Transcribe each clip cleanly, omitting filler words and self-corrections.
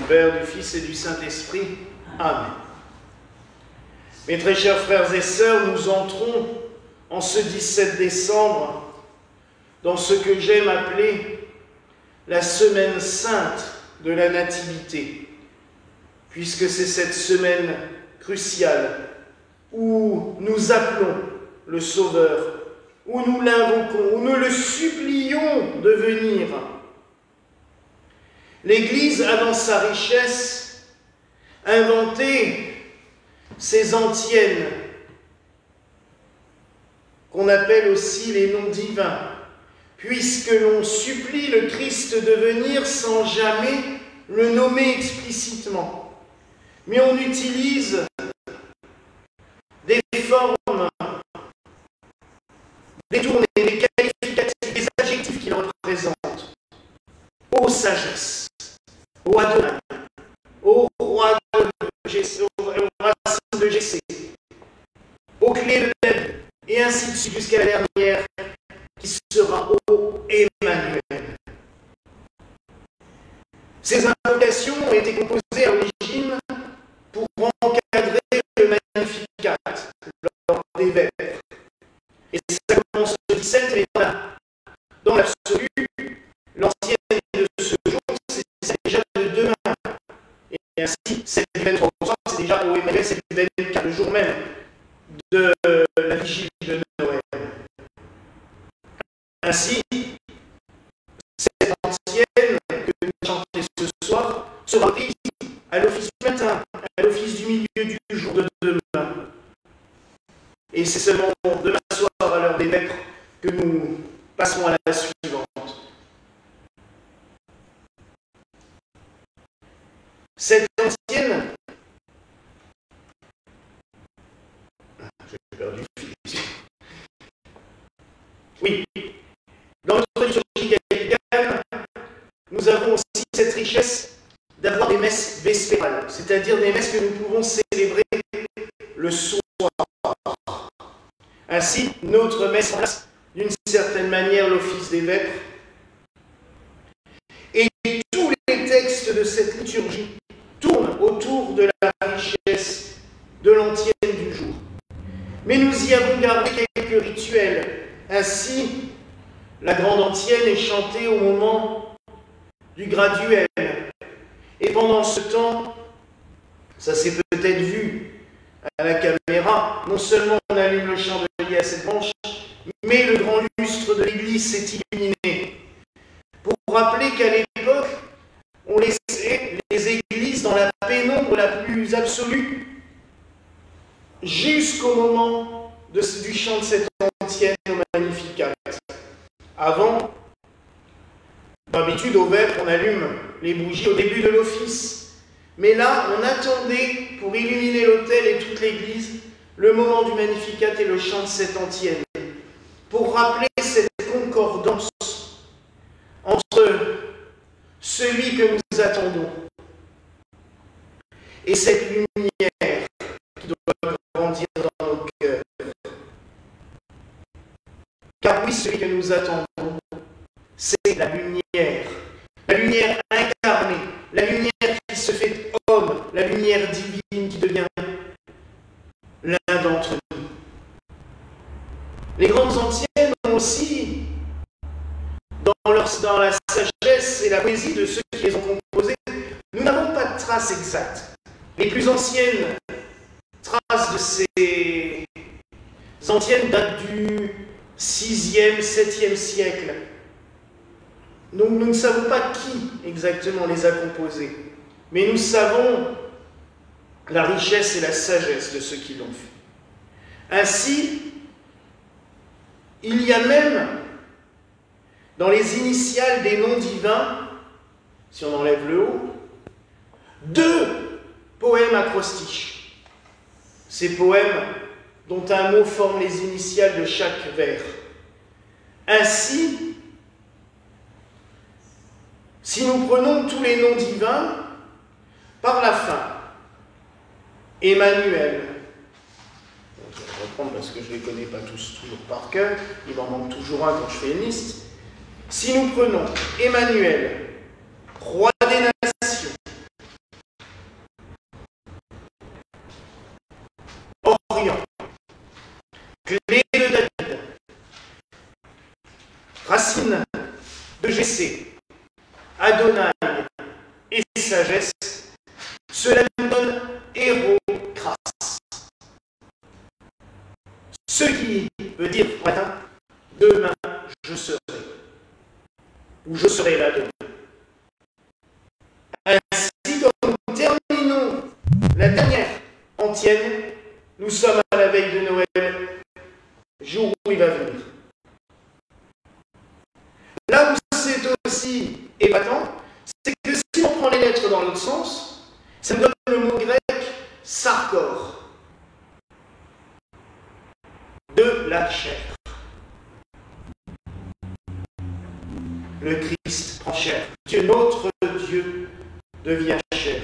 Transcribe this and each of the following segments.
Père, du Fils et du Saint-Esprit. Amen. Mes très chers frères et sœurs, nous entrons en ce 17 décembre dans ce que j'aime appeler la semaine sainte de la Nativité, puisque c'est cette semaine cruciale où nous appelons le Sauveur, où nous l'invoquons, où nous le supplions de venir. L'Église a dans sa richesse inventé ces antiennes qu'on appelle aussi les noms divins, puisque l'on supplie le Christ de venir sans jamais le nommer explicitement. Mais on utilise des formes détournées, des qualificatifs, des adjectifs qui le représentent. Ô sagesse, ô Adonai, ô roi de Jessé, ô racine de Jessé, ô clé de la vie, et ainsi de suite jusqu'à la dernière qui sera ô Emmanuel. Ces invocations ont été composées à l'origine pour encadrer le Magnificat lors des vêpres. Et ça commence le 17, mais dans l'absolu, l'ancienne de ce jour, c'est déjà de demain. Et ainsi, celle du 23 soir, c'est déjà au Emmanuel, c'est le 24, le jour même de la vigilie de Noël. Ainsi, cette ancienne que nous chantons ce soir sera prise à l'office du matin, à l'office du milieu du jour de demain. Et c'est seulement demain soir, à l'heure des vêpres, que nous passerons à la suivante. Cette ancienne, j'ai perdu le fil. Oui, dans notre liturgie gallicane, nous avons aussi cette richesse d'avoir des messes vespérales, c'est-à-dire des messes que nous pouvons célébrer le soir. Ainsi, notre messe remplace d'une certaine manière l'office des vêpres. Et tous les textes de cette liturgie tournent autour de la richesse de l'antienne du jour. Mais nous y avons gardé quelques rituels. Ainsi, la grande antienne est chantée au moment du graduel. Et pendant ce temps, ça s'est peut-être vu à la caméra, non seulement on allume le chandelier à cette branche, mais le grand lustre de l'église s'est illuminé. Pour rappeler qu'à l'époque, on laissait les églises dans la pénombre la plus absolue, jusqu'au moment du chant de cette antienne au Magnificat. Avant, d'habitude, au vêpres, on allume les bougies au début de l'office. Mais là, on attendait, pour illuminer l'autel et toute l'église, le moment du Magnificat et le chant de cette antienne, pour rappeler cette concordance entre celui que nous attendons et cette lumière qui doit grandir dans nos cœurs. Car oui, celui que nous attendons, c'est la lumière incarnée, la lumière qui se fait homme, la lumière divine qui devient l'un d'entre nous. Les grandes antiennes ont aussi, dans la sagesse et la poésie de ceux qui les ont composées, nous n'avons pas de traces exactes. Les plus anciennes traces de ces antiennes datent du 6e, 7e siècle. Donc nous ne savons pas qui exactement les a composées, mais nous savons la richesse et la sagesse de ceux qui l'ont fait. Ainsi, il y a même dans les initiales des noms divins, si on enlève le haut, 2 poèmes acrostiches. Ces poèmes dont un mot forme les initiales de chaque vers. Ainsi, si nous prenons tous les noms divins, par la fin, Emmanuel, je vais reprendre parce que je ne les connais pas tous toujours par cœur, il m'en manque toujours un quand je fais une liste. Si nous prenons Emmanuel, roi des nations, clé de David, racine de Jessé, Adonai et sagesse, cela nous donne héros, grâce. Ce qui veut dire, voilà, demain je serai, ou je serai là demain. Ainsi, quand nous terminons la dernière antienne, nous sommes à la veille de Noël, jour où il va venir. Là où c'est aussi épatant, c'est que si on prend les lettres dans l'autre sens, ça nous donne le mot grec sarkor, de la chair. Le Christ prend chair. Dieu, notre Dieu, devient chair.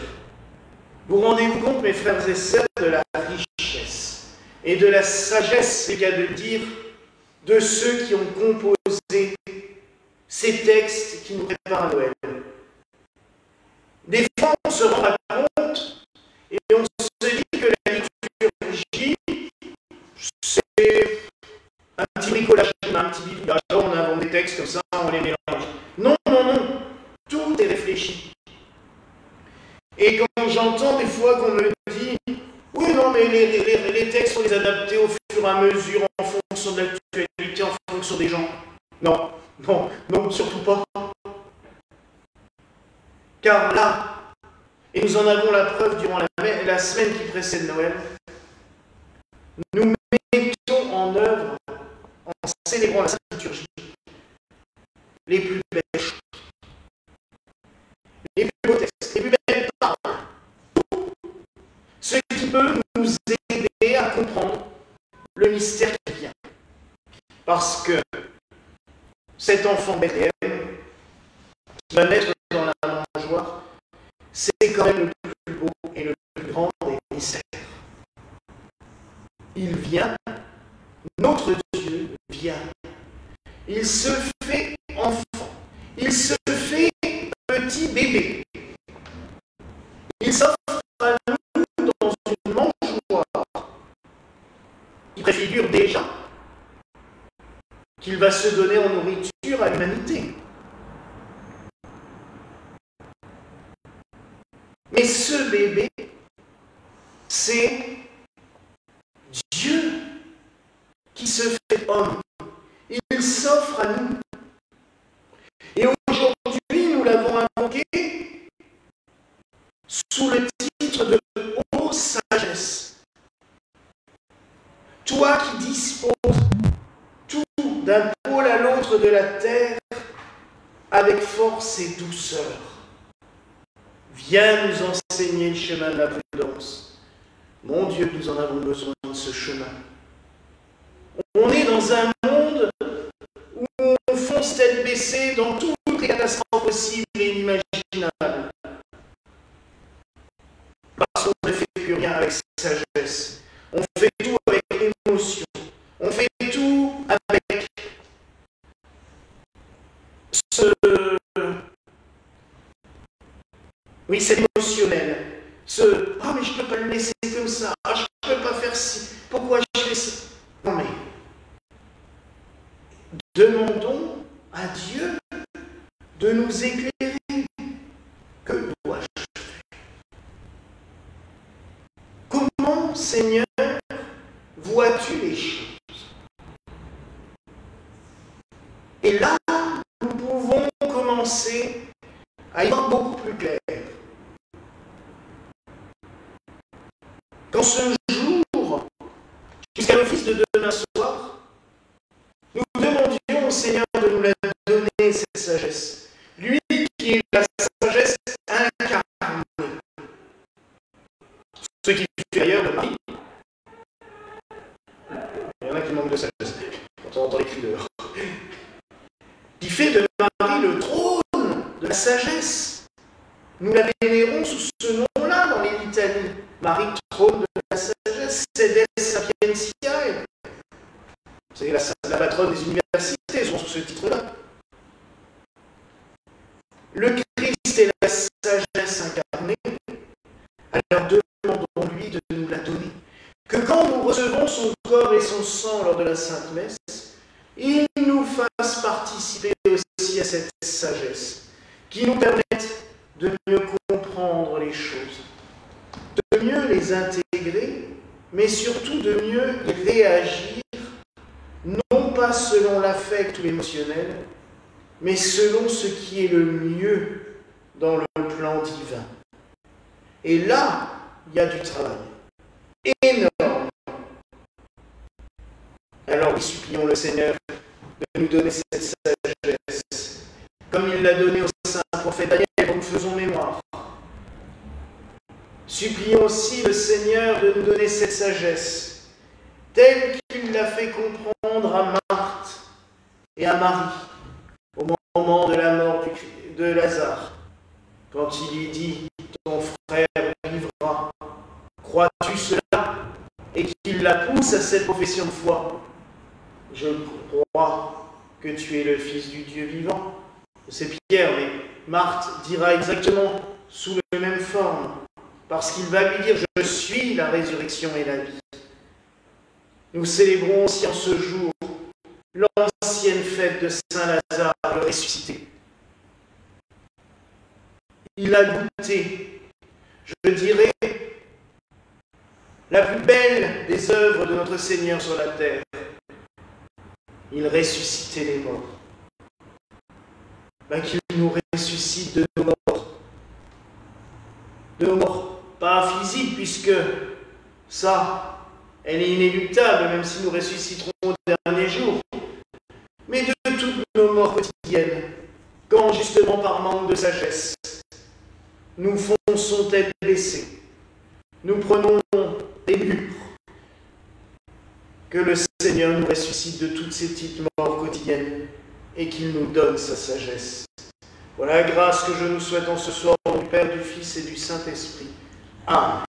Vous rendez-vous compte, mes frères et sœurs, de la richesse et de la sagesse, c'est qu'à de dire, de ceux qui ont composé ces textes qui nous préparent à Noël. Des fois, on se rend compte et on se dit que la liturgie, c'est un petit bricolage, un petit bidouillage. On invente des textes comme ça, on les mélange. Non, non, non. Tout est réfléchi. Et quand j'entends des fois qu'on me dit « Oui, non, mais les textes, on les adapter au fur et à mesure, en fonction de l'actualité, en fonction des gens. » Non, non, non, surtout pas. Car là, et nous en avons la preuve durant la semaine qui précède Noël, nous mettons en œuvre, en célébrant la Sainte Liturgie, les plus belles choses, les plus beaux textes, les plus belles paroles, ce qui peut nous aider à comprendre le mystère qui vient. Parce que cet enfant Bethléem, qui va naître dans la mangeoire, c'est quand même le plus beau et le plus grand des mystères. Il vient, notre Dieu vient. Il se fait enfant. Il se fait petit bébé. Il s'offre à nous dans une mangeoire qui préfigure déjà qu'il va se donner en nourriture à l'humanité. Mais ce bébé, c'est Dieu qui se fait homme. Il s'offre à nous. Et aujourd'hui, nous l'avons invoqué sous le titre de « Ô sagesse ». Toi qui disposes tout d'un pôle à l'autre de la terre avec force et douceur, viens nous enseigner le chemin de la prudence. Mon Dieu, nous en avons besoin de ce chemin. On est dans un monde où on fonce tête baissée dans toutes les catastrophes possibles et inimaginables. Parce qu'on ne fait plus rien avec sagesse. On fait tout avec émotion. On fait tout avec oui, c'est émotionnel. Ah, mais je ne peux pas le laisser comme ça. Ah, je ne peux pas faire ci. Pourquoi je fais ça? Non, mais demandons à Dieu de nous éclairer. Que dois-je faire? Comment, Seigneur, vois-tu les choses? Et là, nous pouvons commencer à y voir beaucoup plus clair. Quand ce jour, jusqu'à l'office de demain soir, nous demandions au Seigneur de nous la donner, cette sagesse. Lui qui est la sagesse incarnée. Ce qui fait d'ailleurs de Marie. Il y en a qui manquent de sagesse. Quand on entend les cris dehors. Qui fait de Marie le trône de la sagesse. Nous la vénérons sous ce nom-là dans les litanies. Marie, trône de la sagesse, Sedes Sapientiae. C'est la patronne des universités, sont sous ce titre-là. Le Christ est la sagesse incarnée, alors demandons-lui de nous la donner. Que quand nous recevons son corps et son sang lors de la Sainte Messe, il nous fasse participer aussi à cette sagesse, qui nous permette de mieux comprendre les choses, de mieux les intégrer, mais surtout de mieux y réagir, non pas selon l'affect ou l'émotionnel, mais selon ce qui est le mieux dans le plan divin. Et là, il y a du travail énorme. Alors, nous supplions le Seigneur de nous donner cette sagesse, comme il l'a donné au saint prophète Daniel, dont nous faisons mémoire. Supplions aussi le Seigneur de nous donner cette sagesse, telle qu'il l'a fait comprendre à Marthe et à Marie, au moment de la mort de Lazare, quand il lui dit « Ton frère vivra ». Crois-tu cela? Et qu'il la pousse à cette profession de foi. Je crois que tu es le Fils du Dieu vivant. C'est Pierre, mais Marthe dira exactement sous la même forme, parce qu'il va lui dire « Je suis la résurrection et la vie ». Nous célébrons aussi en ce jour l'ancienne fête de Saint Lazare, le ressuscité. Il a goûté, je dirais, la plus belle des œuvres de notre Seigneur sur la terre. Il ressuscitait les morts. Qu'il nous ressuscite de nos morts. De nos morts, pas physiques, puisque ça, elle est inéluctable, même si nous ressusciterons au dernier jour, mais de toutes nos morts quotidiennes, quand justement par manque de sagesse, nous fonçons tête blessée, nous prenons des murs, que le Seigneur nous ressuscite de toutes ces petites morts quotidiennes et qu'il nous donne sa sagesse. Voilà la grâce que je nous souhaite en ce soir, du Père, du Fils et du Saint-Esprit. Amen.